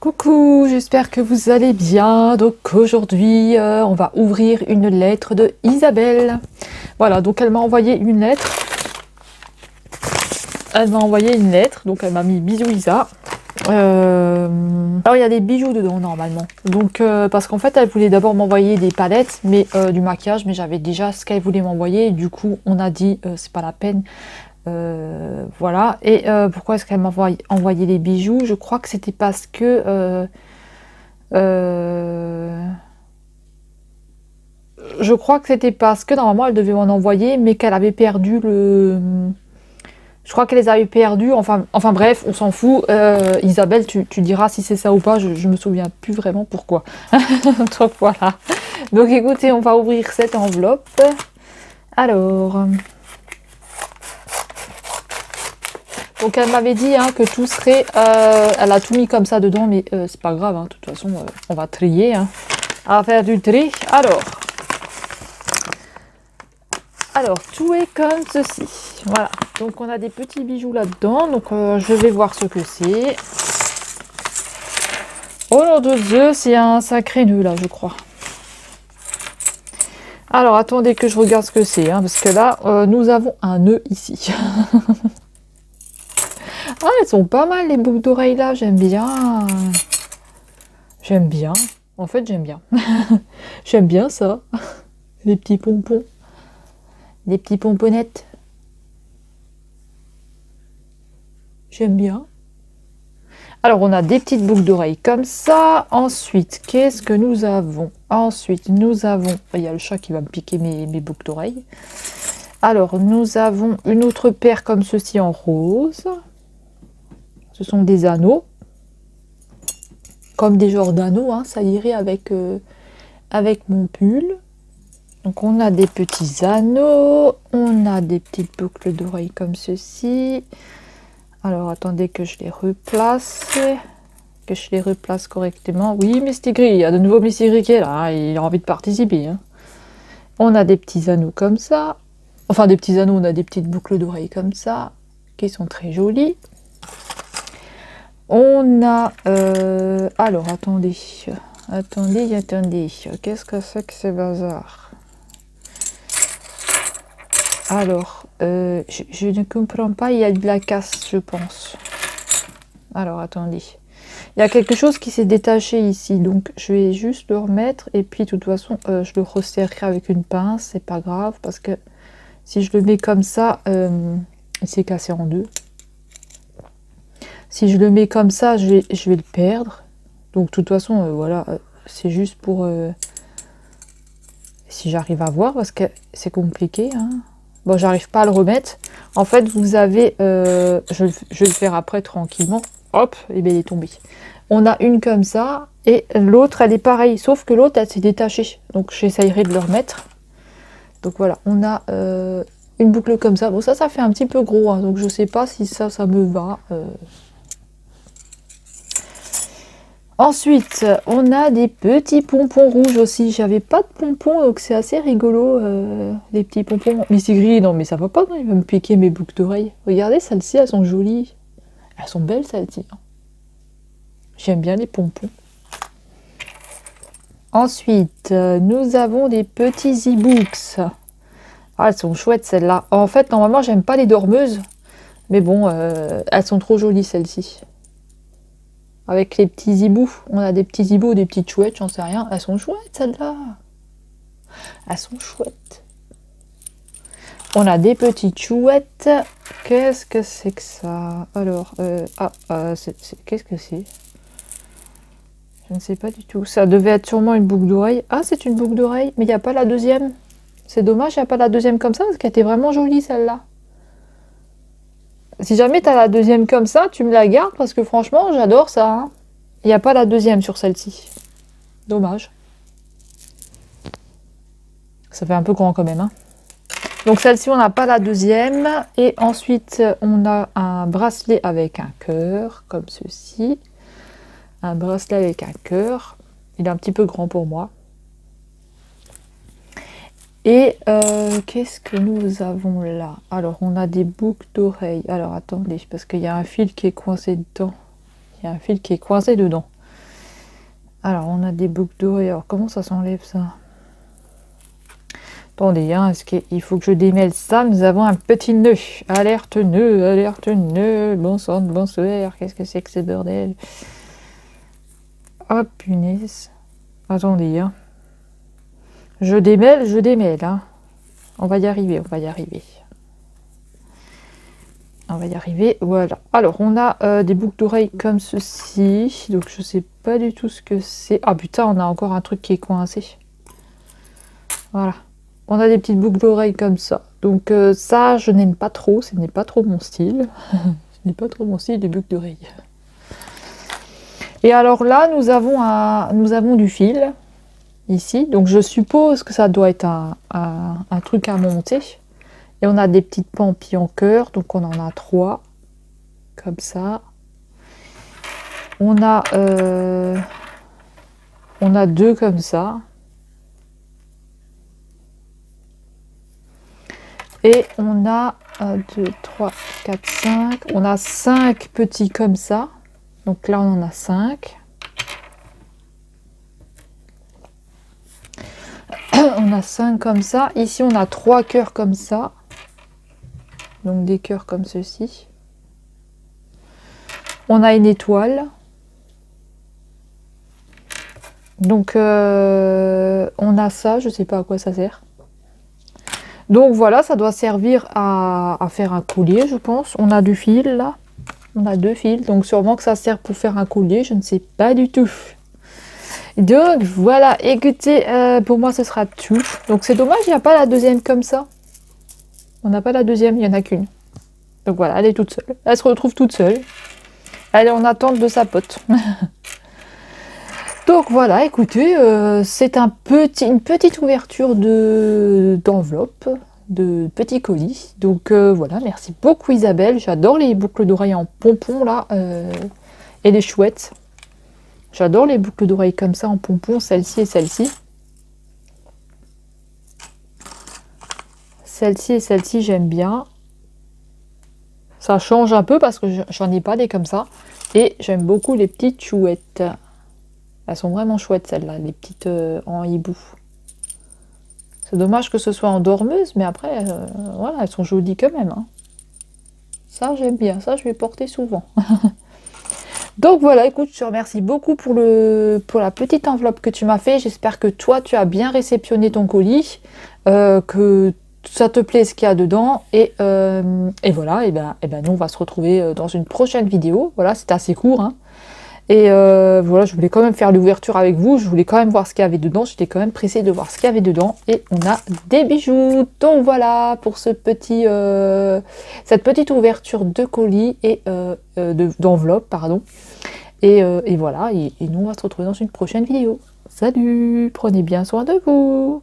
Coucou, j'espère que vous allez bien. Donc aujourd'hui, on va ouvrir une lettre de Isabelle. Voilà, donc elle m'a envoyé une lettre. Donc elle m'a mis bisous Isa. Alors il y a des bijoux dedans normalement. Donc parce qu'en fait elle voulait d'abord m'envoyer des palettes, mais du maquillage, mais j'avais déjà ce qu'elle voulait m'envoyer. Du coup on a dit c'est pas la peine. Voilà. Et pourquoi est-ce qu'elle m'a envoyé les bijoux? Je crois que c'était parce que je crois que c'était parce que normalement elle devait m'en envoyer, mais qu'elle avait perdu le. Je crois qu'elle les avait perdus. Enfin bref, on s'en fout. Isabelle, tu diras si c'est ça ou pas. Je me souviens plus vraiment pourquoi. Donc voilà. Donc écoutez, on va ouvrir cette enveloppe. Alors. Donc elle m'avait dit hein, que tout serait. Elle a tout mis comme ça dedans, mais c'est pas grave. Hein, de toute façon, on va trier. Hein. On va faire du tri. Alors, tout est comme ceci. Voilà. Donc, on a des petits bijoux là-dedans. Donc, je vais voir ce que c'est. Oh nom de Dieu, c'est un sacré nœud là, je crois. Alors, attendez que je regarde ce que c'est. Hein, parce que là, nous avons un nœud ici. Ah, elles sont pas mal les boucles d'oreilles là. J'aime bien. J'aime bien. En fait, j'aime bien. J'aime bien ça. Les petits pompons. Des petits pomponnettes. J'aime bien. Alors, on a des petites boucles d'oreilles comme ça. Ensuite, qu'est-ce que nous avons? Ensuite, nous avons... Il y a le chat qui va me piquer mes boucles d'oreilles. Alors, nous avons une autre paire comme ceci en rose. Ce sont des anneaux. Comme des genres d'anneaux, hein, ça irait avec mon pull. Donc, on a des petits anneaux. On a des petites boucles d'oreilles comme ceci. Alors, attendez que je les replace. Que je les replace correctement. Oui, Mistigri, il y a de nouveau Mistigri qui est là. Hein, il a envie de participer. Hein. On a des petits anneaux comme ça. Enfin, des petits anneaux, on a des petites boucles d'oreilles comme ça. Qui sont très jolies. On a... alors, attendez. Attendez. Qu'est-ce que c'est que ces bazars? Alors, je ne comprends pas. Il y a de la casse, je pense. Alors, attendez. Il y a quelque chose qui s'est détaché ici. Donc, je vais juste le remettre. Et puis, de toute façon, je le resserrerai avec une pince. C'est pas grave. Parce que si je le mets comme ça, il s'est cassé en deux. Si je le mets comme ça, je vais le perdre. Donc, de toute façon, voilà. C'est juste pour... si j'arrive à voir. Parce que c'est compliqué. Hein. Bon, j'arrive pas à le remettre. En fait, vous avez... je vais le faire après, tranquillement. Hop, et bien il est tombé. On a une comme ça. Et l'autre, elle est pareille. Sauf que l'autre, elle s'est détachée. Donc, j'essayerai de le remettre. Donc, voilà. On a une boucle comme ça. Bon, ça fait un petit peu gros. Hein, donc, je sais pas si ça me va. Ensuite, on a des petits pompons rouges aussi. J'avais pas de pompons, donc c'est assez rigolo. Les petits pompons. Mais c'est gris, non, mais ça va pas, non, il va me piquer mes boucles d'oreilles. Regardez, celles-ci, elles sont jolies. Elles sont belles, celles-ci. J'aime bien les pompons. Ensuite, nous avons des petits e-books. Ah, elles sont chouettes, celles-là. En fait, normalement, j'aime pas les dormeuses. Mais bon, elles sont trop jolies, celles-ci. Avec les petits hiboux. On a des petits hiboux, des petites chouettes, j'en sais rien. Elles sont chouettes, celles-là. Elles sont chouettes. On a des petites chouettes. Qu'est-ce que c'est que ça? Alors, qu'est-ce que c'est? Je ne sais pas du tout. Ça devait être sûrement une boucle d'oreille. Ah, c'est une boucle d'oreille. Mais il n'y a pas la deuxième. C'est dommage, il n'y a pas la deuxième comme ça, parce qu'elle était vraiment jolie, celle-là. Si jamais tu as la deuxième comme ça, tu me la gardes, parce que franchement, j'adore ça. Hein. Il n'y a pas la deuxième sur celle-ci. Dommage. Ça fait un peu grand quand même. Hein. Donc celle-ci, on n'a pas la deuxième. Et ensuite, on a un bracelet avec un cœur, comme ceci. Un bracelet avec un cœur. Il est un petit peu grand pour moi. Et qu'est-ce que nous avons là? Alors, on a des boucles d'oreilles. Alors, attendez, parce qu'il y a un fil qui est coincé dedans. Il y a un fil qui est coincé dedans. Alors, on a des boucles d'oreilles. Alors, comment ça s'enlève, ça? Attendez, hein, est-ce qu'il faut que je démêle ça? Nous avons un petit nœud. Alerte nœud, alerte nœud. Bon sang, bonsoir. Qu'est-ce que c'est que ce bordel? Oh, punaise. Attendez, hein. Je démêle, hein. On va y arriver, on va y arriver. On va y arriver, voilà. Alors, on a des boucles d'oreilles comme ceci. Donc, je sais pas du tout ce que c'est. Ah, putain, on a encore un truc qui est coincé. Voilà. On a des petites boucles d'oreilles comme ça. Donc, ça, je n'aime pas trop. Ce n'est pas trop mon style. Ce n'est pas trop mon style des boucles d'oreilles. Et alors là, nous avons du fil. Ici. Donc, je suppose que ça doit être un truc à monter. Et on a des petites pampilles en cœur, donc on en a 3, comme ça. On a 2 comme ça. Et on a 1, 2, 3, 4, 5. On a 5 petits comme ça. Donc là, on en a 5. On a 5 comme ça. Ici, on a 3 cœurs comme ça. Donc des cœurs comme ceci. On a une étoile. Donc on a ça, je sais pas à quoi ça sert. Donc voilà, ça doit servir à faire un collier, je pense. On a du fil là. On a 2 fils, donc sûrement que ça sert pour faire un collier, je ne sais pas du tout. Donc voilà, écoutez, pour moi ce sera tout. Donc c'est dommage, il n'y a pas la deuxième comme ça. On n'a pas la deuxième, il n'y en a qu'une. Donc voilà, elle est toute seule. Elle se retrouve toute seule. Elle est en attente de sa pote. Donc voilà, écoutez, c'est une petite ouverture d'enveloppe, de petit colis. Donc voilà, merci beaucoup Isabelle. J'adore les boucles d'oreilles en pompons là, et les chouettes. J'adore les boucles d'oreilles comme ça en pompons, celle-ci et celle-ci. Celle-ci et celle-ci, j'aime bien. Ça change un peu parce que j'en ai pas des comme ça. Et j'aime beaucoup les petites chouettes. Elles sont vraiment chouettes celles-là, les petites en hibou. C'est dommage que ce soit en dormeuse, mais après, voilà, elles sont jolies quand même. Hein. Ça, j'aime bien. Ça, je vais porter souvent. Donc voilà, écoute, je te remercie beaucoup pour la petite enveloppe que tu m'as fait. J'espère que toi, tu as bien réceptionné ton colis, que ça te plaît ce qu'il y a dedans. Et voilà, et ben, nous, on va se retrouver dans une prochaine vidéo. Voilà, c'était assez court, hein. Et voilà, je voulais quand même faire l'ouverture avec vous. Je voulais quand même voir ce qu'il y avait dedans. J'étais quand même pressée de voir ce qu'il y avait dedans. Et on a des bijoux. Donc voilà pour cette petite ouverture de colis et d'enveloppe, pardon. Et voilà, et nous on va se retrouver dans une prochaine vidéo. Salut, prenez bien soin de vous.